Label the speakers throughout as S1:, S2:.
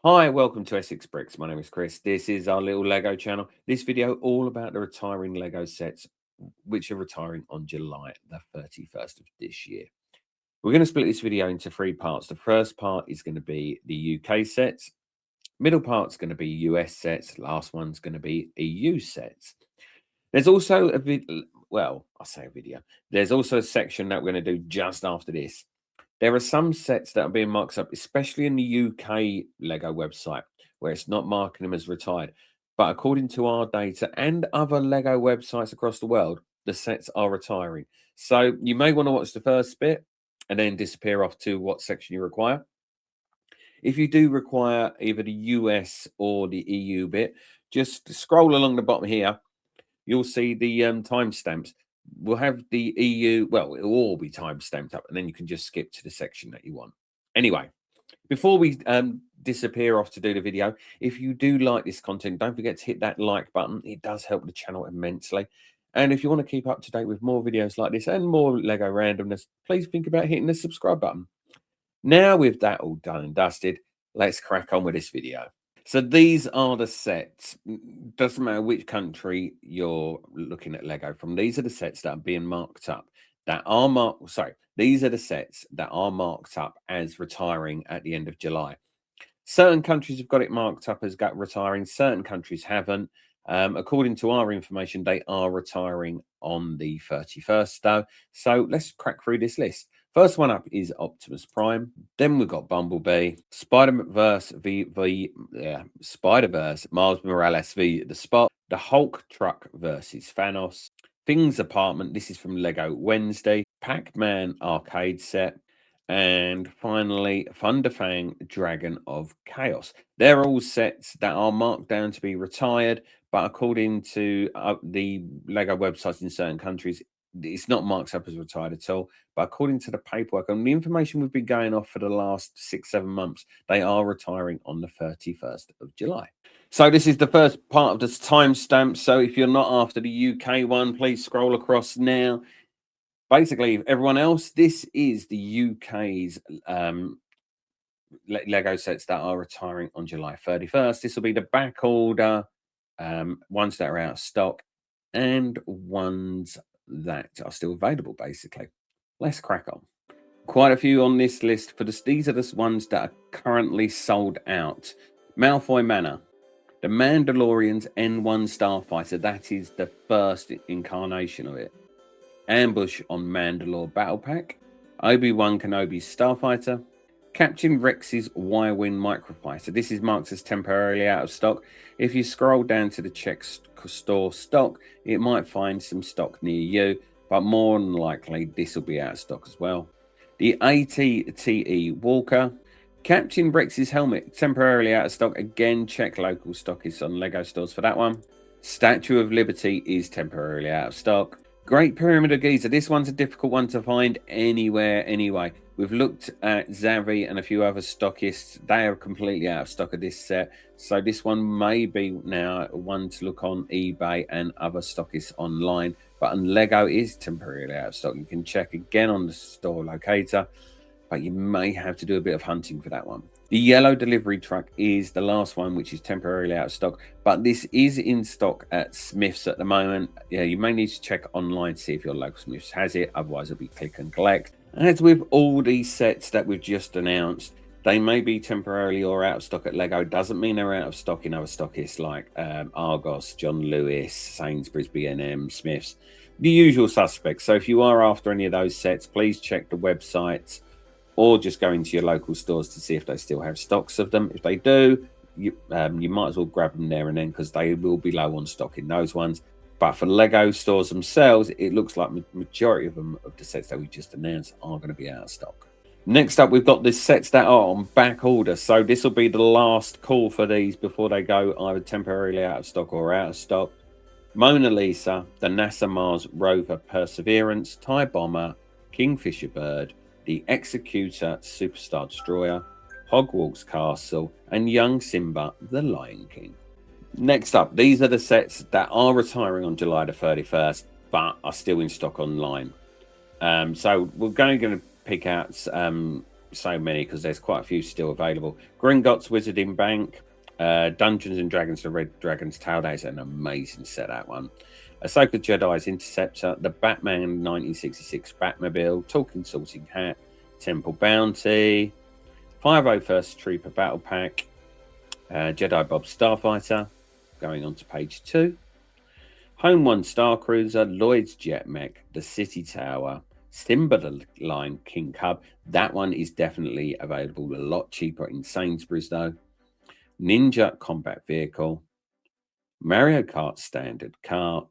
S1: Hi, welcome to Essex Bricks. My name is Chris. This is our little Lego channel. This video all about the retiring Lego sets, which are retiring on July the 31st of this year. We're going to split this video into three parts. The first part is going to be the UK sets. Middle part's going to be US sets. Last one's going to be EU sets. There's also a video. Well, I say a video. There's also a section that we're going to do just after this. There are some sets that are being marked up, especially in the UK Lego website, where it's not marking them as retired. But according to our data and other Lego websites across the world, the sets are retiring. So you may want to watch the first bit and then disappear off to what section you require. If you do require either the US or the EU bit, just scroll along the bottom here. You'll see the timestamps. We'll have the EU, well, it'll all be time stamped up, and then you can just skip to the section that you want. Anyway, before we disappear off to do the video, if you do like this content, don't forget to hit that like button. It does help the channel immensely. And if you want to keep up to date with more videos like this and more Lego randomness, please think about hitting the subscribe button. Now, with that all done and dusted, let's crack on with this video. So these are the sets. Doesn't matter which country you're looking at Lego from. These are the sets that are being marked up. These are the sets that are marked up as retiring at the end of July. Certain countries have got it marked up as retiring. Certain countries haven't. According to our information, they are retiring on the 31st, though. So let's crack through this list. First one up is Optimus Prime. Then we've got Bumblebee, Spider-Verse Spider-Verse, Miles Morales v The Spot, the Hulk Truck versus Thanos, Things Apartment. This is from Lego Wednesday, Pac-Man arcade set, and finally Thunderfang Dragon of Chaos. They're all sets that are marked down to be retired, but according to the Lego websites in certain countries, it's not marked up as retired at all. But according to the paperwork and the information we've been going off for the last 6-7 months, they are retiring on the 31st of July. So this is the first part of this timestamp. So if you're not after the UK one, please scroll across now. Basically, everyone else, this is the UK's Lego sets that are retiring on July 31st. This will be the back order, ones that are out of stock, and ones that are still available, basically. Let's crack on. Quite a few on this list. These are the ones that are currently sold out. Malfoy Manor, the Mandalorian's N1 Starfighter. That is the first incarnation of it. Ambush on Mandalore Battle Pack, Obi-Wan Kenobi's Starfighter, Captain Rex's Y-Wing Microfighter. This is marked as temporarily out of stock. If you scroll down to the check store stock, it might find some stock near you, but more than likely this will be out of stock as well. The AT-TE Walker, Captain Rex's helmet, temporarily out of stock. Again, check local stockists on Lego stores for that one. Statue of Liberty is temporarily out of stock. Great Pyramid of Giza. This one's a difficult one to find anywhere anyway. We've looked at Zavi and a few other stockists. They are completely out of stock of this set. So this one may be now one to look on eBay and other stockists online. But on Lego is temporarily out of stock. You can check again on the store locator, but you may have to do a bit of hunting for that one. The yellow delivery truck is the last one, which is temporarily out of stock, but this is in stock at Smith's at the moment. Yeah, you may need to check online to see if your local Smith's has it. Otherwise, it'll be click and collect. As with all these sets that we've just announced, they may be temporarily or out of stock at Lego. Doesn't mean they're out of stock in other stockists like Argos, John Lewis, Sainsbury's, B&M, Smith's, the usual suspects. So if you are after any of those sets, please check the websites, or just go into your local stores to see if they still have stocks of them. If they do, you might as well grab them there and then, because they will be low on stock in those ones. But for Lego stores themselves, it looks like the majority of them, of the sets that we just announced, are going to be out of stock. Next up, we've got the sets that are on back order. So this will be the last call for these before they go either temporarily out of stock or out of stock. Mona Lisa, the NASA Mars rover Perseverance, TIE Bomber, Kingfisher Bird, the Executor Superstar Destroyer, Hogwarts Castle, and Young Simba, the Lion King. Next up, these are the sets that are retiring on July the 31st, but are still in stock online. So we're going to pick out so many because there's quite a few still available. Gringotts Wizarding Bank, Dungeons and Dragons, the Red Dragon's Tail. That is an amazing set, that one. Ahsoka Jedi's Interceptor, the Batman 1966 Batmobile, Talking Sorting Hat, Temple Bounty, 501st Trooper Battle Pack, Jedi Bob Starfighter, going on to page 2. Home One Star Cruiser, Lloyd's Jet Mech, the City Tower, Simba the Lion King Cub. That one is definitely available a lot cheaper in Sainsbury's though. Ninja Combat Vehicle, Mario Kart Standard Kart,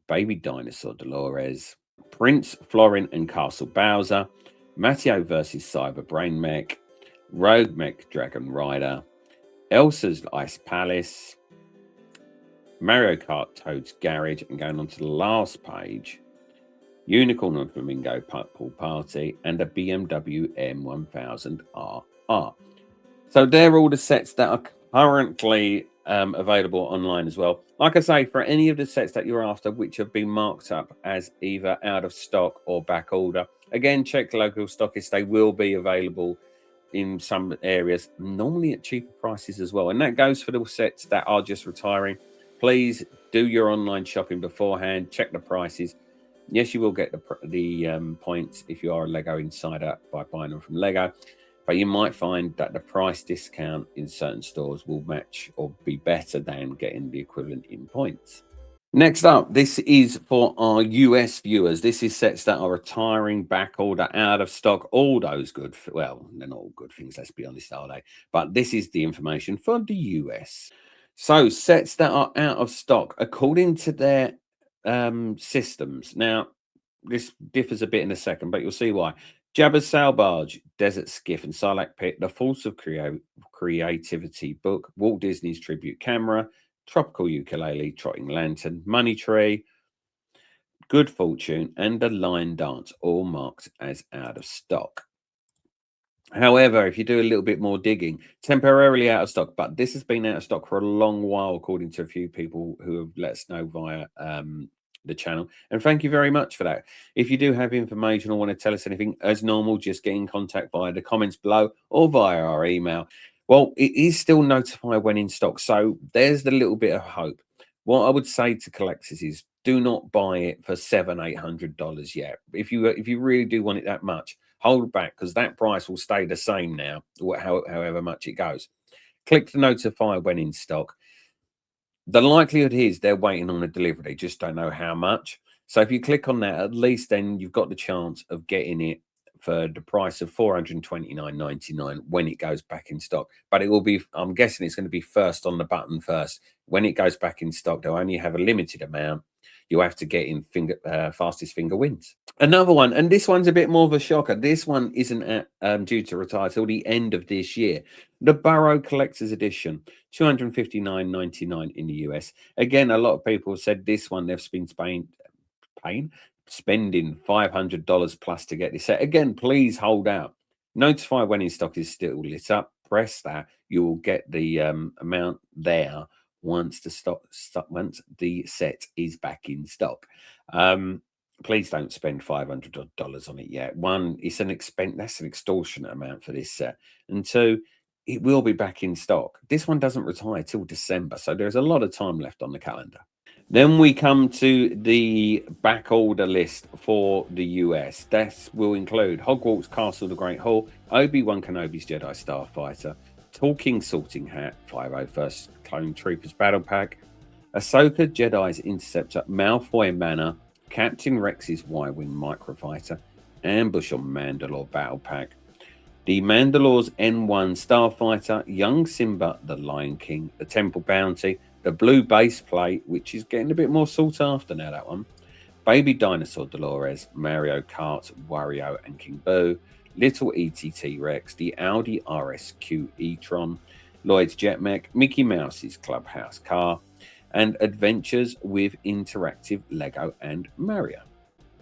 S1: Baby Dinosaur Dolores, Prince Florin and Castle Bowser, Matteo vs. Cyber Brain Mech, Rogue Mech Dragon Rider, Elsa's Ice Palace, Mario Kart Toad's Garage, and going on to the last page, Unicorn and Flamingo Pool Party, and a BMW M1000RR. So they're all the sets that are currently available online as well. Like I say, for any of the sets that you're after, which have been marked up as either out of stock or back order, again, check local stockists. They will be available in some areas, normally at cheaper prices as well. And that goes for the sets that are just retiring. Please do your online shopping beforehand. Check the prices. Yes, you will get the points if you are a Lego insider by buying them from Lego. But you might find that the price discount in certain stores will match or be better than getting the equivalent in points. Next up, this is for our US viewers. This is sets that are retiring, back order, out of stock, all those good, well, they're not all good things, let's be honest, are they? But this is the information for the US. So sets that are out of stock, according to their systems. Now, this differs a bit in a second, but you'll see why. Jabba's Sail Barge, Desert Skiff and Sarlacc Pit, The Force of Creativity book, Walt Disney's Tribute Camera, Tropical Ukulele, Trotting Lantern, Money Tree, Good Fortune, and The Lion Dance, all marked as out of stock. However, if you do a little bit more digging, temporarily out of stock, but this has been out of stock for a long while, according to a few people who have let us know via the channel. And thank you very much for that. If you do have information or want to tell us anything, as normal, just get in contact via the comments below or via our email. Well, it is still notify when in stock, so there's the little bit of hope. What I would say to collectors is do not buy it for $700-800 yet. If you really do want it that much, hold back, because that price will stay the same now, however much it goes. Click to notify when in stock. The likelihood is they're waiting on a delivery. They just don't know how much. So if you click on that, at least then you've got the chance of getting it for the price of $429.99 when it goes back in stock. But it will be, I'm guessing it's going to be first on the button first. When it goes back in stock, they'll only have a limited amount. You'll have to get in fastest finger wins. Another one, and this one's a bit more of a shocker. This one isn't due to retire till the end of this year. The Burrow Collector's Edition, $259.99 in the US. Again, a lot of people have said this one they've been spending $500 plus to get this set. Again, please hold out. Notify when in stock is still lit up. Press that. You will get the amount there once once the set is back in stock. Please don't spend $500 on it yet. One, it's an expense. That's an extortionate amount for this set. And two, it will be back in stock. This one doesn't retire till December, so there's a lot of time left on the calendar. Then we come to the back order list for the US. That will include Hogwarts Castle the Great Hall, Obi-Wan Kenobi's Jedi Starfighter, Talking Sorting Hat, 501st Clone Troopers Battle Pack, Ahsoka Jedi's Interceptor, Malfoy Manor, Captain Rex's Y-Wing Microfighter, Ambush on Mandalore Battle Pack, the Mandalore's N1 Starfighter, Young Simba the Lion King, the Temple Bounty, the Blue Base Plate, which is getting a bit more sought after now, that one, Baby Dinosaur Dolores, Mario Kart, Wario and King Boo, Little ETT Rex, the Audi RSQ e-tron, Lloyd's Jet Mech, Mickey Mouse's Clubhouse Car, and Adventures with Interactive Lego and Mario.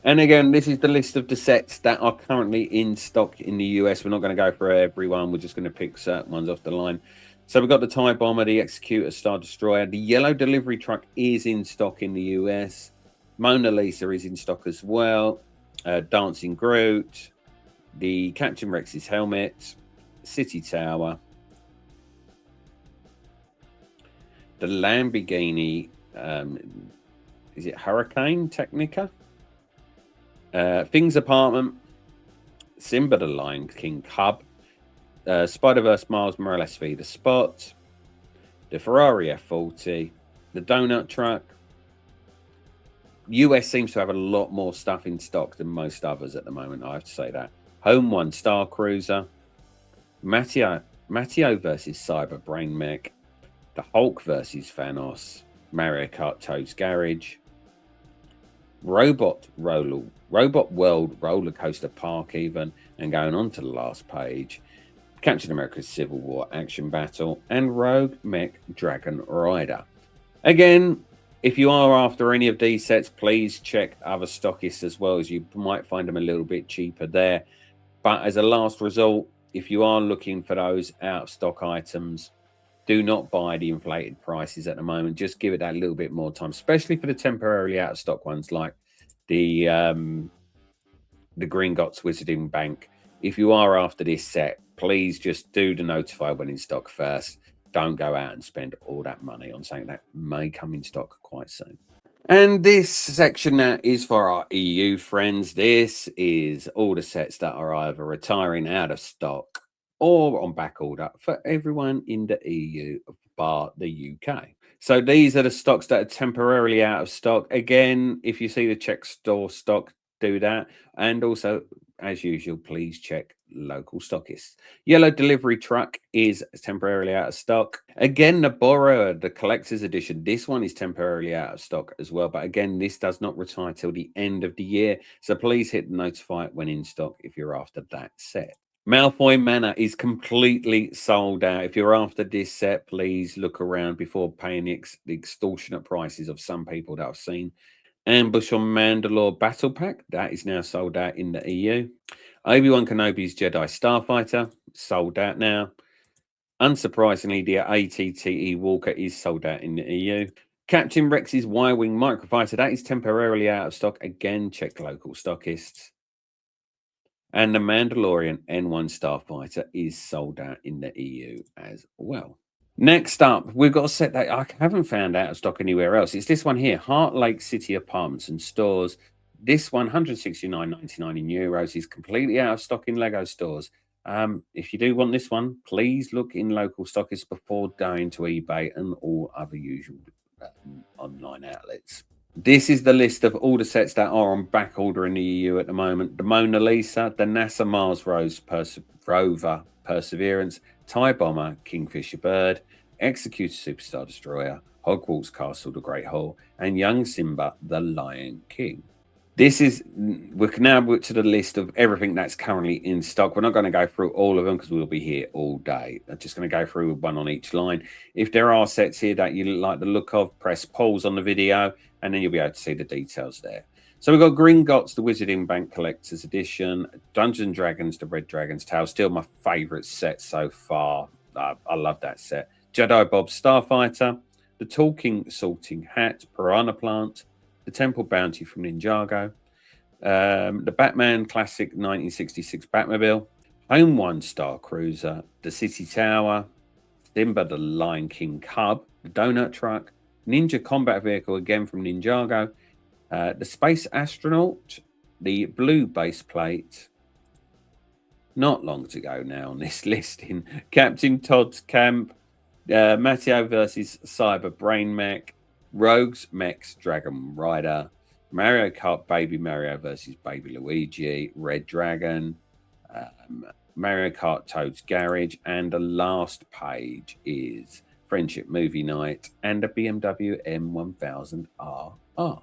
S1: And again, this is the list of the sets that are currently in stock in the US. We're not going to go for everyone. We're just going to pick certain ones off the line. So we've got the TIE Bomber, the Executor, Star Destroyer. The Yellow Delivery Truck is in stock in the US. Mona Lisa is in stock as well. Dancing Groot, the Captain Rex's helmet, City Tower, the Lamborghini, is it Hurricane Technica? Things Apartment, Simba the Lion King Cub, Spider-Verse Miles Morales v the Spot, the Ferrari F40, the Donut Truck. US seems to have a lot more stuff in stock than most others at the moment, I have to say that. Home One Star Cruiser, Matteo versus Cyber Brain Mech, the Hulk versus Thanos, Mario Kart Toad's Garage, Robot World Roller Coaster Park even, and going on to the last page, Captain America's Civil War Action Battle, and Rogue Mech Dragon Rider. Again, if you are after any of these sets, please check other stockists as well, as you might find them a little bit cheaper there. But as a last resort, if you are looking for those out of stock items, do not buy the inflated prices at the moment. Just give it that little bit more time, especially for the temporarily out of stock ones like the Gringotts Wizarding Bank. If you are after this set, please just do the notify when in stock first. Don't go out and spend all that money on something that may come in stock quite soon. And this section now is for our EU friends. This is all the sets that are either retiring out of stock or on back order for everyone in the EU bar the UK. So these are the stocks that are temporarily out of stock. Again, if you see the check store stock, do that. And also, as usual, please check local stockists. Yellow delivery truck is temporarily out of stock. Again, the Borrower, the collector's edition, this one is temporarily out of stock as well. But again, this does not retire till the end of the year. So please hit notify when in stock if you're after that set. Malfoy Manor is completely sold out. If you're after this set, please look around before paying the extortionate prices of some people that I've seen. Ambush on Mandalore Battle Pack, that is now sold out in the EU. Obi-Wan Kenobi's Jedi Starfighter, sold out now. Unsurprisingly, the ATTE Walker is sold out in the EU. Captain Rex's Y-Wing Microfighter, that is temporarily out of stock. Again, check local stockists. And the Mandalorian N1 Starfighter is sold out in the EU as well. Next up, we've got a set that I haven't found out of stock anywhere else. It's this one here, Heart Lake City Apartments and Stores. This one, 169.99 in euros, is completely out of stock in Lego stores. If you do want this one, please look in local stockists before going to eBay and all other usual online outlets. This is the list of all the sets that are on back order in the EU at the moment. The Mona Lisa, the NASA Mars Rover Perseverance, TIE Bomber, Kingfisher Bird, Executor Superstar Destroyer, Hogwarts Castle, the Great Hall, and Young Simba, the Lion King. We're now to the list of everything that's currently in stock. We're not going to go through all of them because we'll be here all day. I'm just going to go through one on each line. If there are sets here that you like the look of, press pause on the video and then you'll be able to see the details there. So we've got Gringotts, the Wizarding Bank Collector's Edition, Dungeons & Dragons, the Red Dragon's Tale, still my favourite set so far. I love that set. Jedi Bob Starfighter, the Talking Salting Hat, Piranha Plant, the Temple Bounty from Ninjago, the Batman Classic 1966 Batmobile, Home One Star Cruiser, the City Tower, Simba the Lion King Cub, the Donut Truck, Ninja Combat Vehicle again from Ninjago, the Space Astronaut, the Blue Base Plate. Not long to go now on this listing. Captain Todd's Camp, Matteo versus Cyber Brain Mech, Rogues Mech's Dragon Rider, Mario Kart Baby Mario versus Baby Luigi, Red Dragon, Mario Kart Toad's Garage, and the last page is Friendship Movie Night and a BMW M1000RR.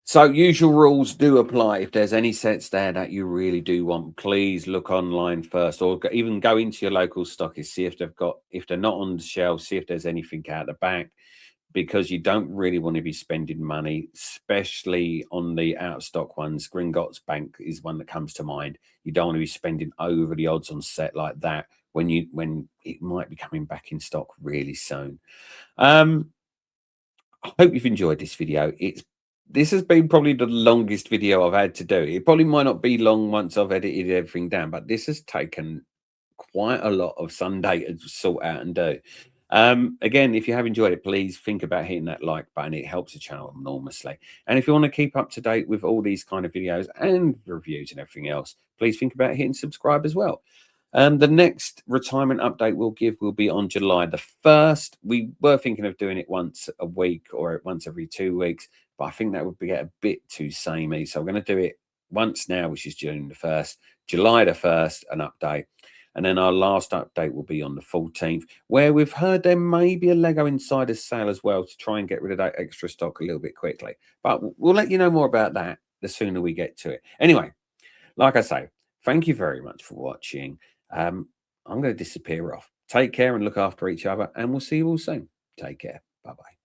S1: So usual rules do apply. If there's any sets there that you really do want, please look online first, or even go into your local stockist, see if they're not on the shelf, see if there's anything out the back, because you don't really want to be spending money, especially on the out of stock ones. Gringotts Bank is one that comes to mind. You don't want to be spending over the odds on set like that when it might be coming back in stock really soon. I hope you've enjoyed this video. It's This has been probably the longest video I've had to do. It probably might not be long once I've edited everything down, but this has taken quite a lot of Sunday to sort out and do. Again, if you have enjoyed it, please think about hitting that like button. It helps the channel enormously. And if you want to keep up to date with all these kind of videos and reviews and everything else, please think about hitting subscribe as well. The next retirement update we'll give will be on July the 1st. We were thinking of doing it once a week or once every 2 weeks, but I think that would get a bit too samey. So we're going to do it once now, which is June the 1st, July the 1st, an update. And then our last update will be on the 14th, where we've heard there may be a Lego Insider sale as well to try and get rid of that extra stock a little bit quickly. But we'll let you know more about that the sooner we get to it. Anyway, like I say, thank you very much for watching. I'm going to disappear off. Take care and look after each other, and we'll see you all soon. Take care. Bye-bye.